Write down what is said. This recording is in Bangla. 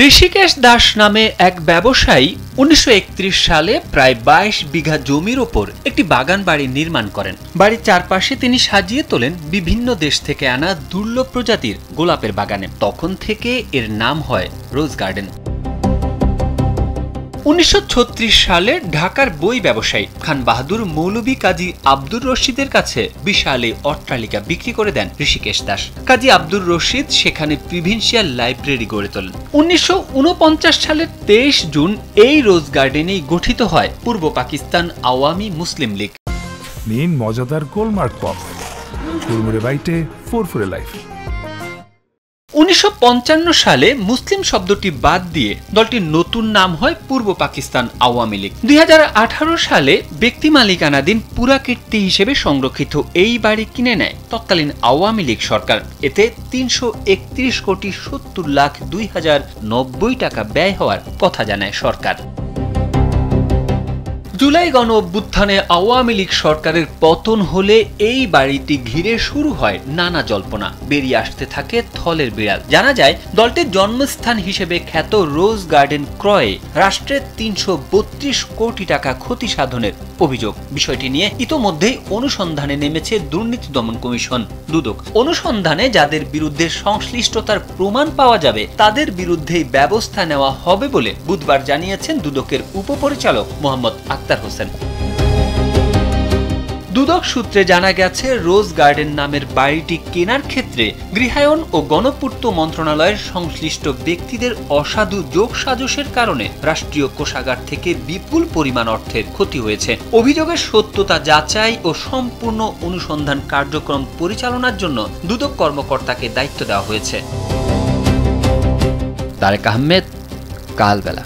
ঋষিকেশ দাস নামে এক ব্যবসায়ী ১৯৩১ সালে প্রায় ২২ বিঘা জমির ওপর একটি বাগান বাড়ি নির্মাণ করেন। বাড়ির চারপাশে তিনি সাজিয়ে তোলেন বিভিন্ন দেশ থেকে আনা দুর্লভ প্রজাতির গোলাপের বাগানে। তখন থেকে এর নাম হয় রোজ গার্ডেন। ১৯৩৬ সালে ঢাকার বই ব্যবসায়ী খান বাহাদুর মৌলভী কাজী আব্দুর রশিদের কাছে বিশাল এই অট্টালিকা বিক্রি করে দেন ঋষিকেশ দাস। কাজী আব্দুর রশিদ সেখানে প্রিভেনশিয়াল লাইব্রেরি গড়ে তোলেন। ১৯৪৯ সালের ২৩ জুন এই রোজ গার্ডেনেই গঠিত হয় পূর্ব পাকিস্তান আওয়ামী মুসলিম লীগ। নিন মজাদার গোলমার্ক পপ, হুড়মুড়ে বাইটে ফুরফুরে লাইফ। ১৯৫৫ সালে মুসলিম শব্দটি বাদ দিয়ে দলটির নতুন নাম হয় পূর্ব পাকিস্তান আওয়ামী লীগ। ২০১৮ সালে ব্যক্তি মালিকানাধীন পুরাকীর্তি হিসেবে সংরক্ষিত এই বাড়ি কিনে নেয় তৎকালীন আওয়ামী লীগ সরকার। এতে ৩৩১,৭০,২,০৯০ টাকা ব্যয় হওয়ার কথা জানায় সরকার। জুলাই গণ অভ্যুত্থানে আওয়ামী লীগ সরকারের পতন হলে এই বাড়িটি ঘিরে শুরু হয় নানা জল্পনা। বেরিয়ে আসতে থাকে থলের বিড়াল। জানা যায় দলটির জন্মস্থান হিসেবে খ্যাত রোজ গার্ডেন ক্রয়ে রাষ্ট্রের ৩৩২ কোটি টাকা ক্ষতি সাধনের অভিযোগ। বিষয়টি নিয়ে ইতোমধ্যেই অনুসন্ধানে নেমেছে দুর্নীতি দমন কমিশন দুদক। অনুসন্ধানে যাদের বিরুদ্ধে সংশ্লিষ্টতার প্রমাণ পাওয়া যাবে তাদের বিরুদ্ধেই ব্যবস্থা নেওয়া হবে বলে বুধবার জানিয়েছেন দুদকের উপপরিচালক মোহাম্মদ আক্তার হোসেন। দুদক সূত্রে জানা গেছে, রোজ গার্ডেন নামের বাড়িটি কেনার ক্ষেত্রে গৃহায়ন ও গণপূর্ত মন্ত্রণালয়ের সংশ্লিষ্ট ব্যক্তিদের অসাধু যোগসাজশের কারণে রাষ্ট্রীয় কোষাগার থেকে বিপুল পরিমাণ অর্থের ক্ষতি হয়েছে। অভিযোগের সত্যতা যাচাই ও সম্পূর্ণ অনুসন্ধান কার্যক্রম পরিচালনার জন্য দুদক কর্মকর্তাকে দায়িত্ব দেওয়া হয়েছে। তারেক আহমেদ, কালবেলা।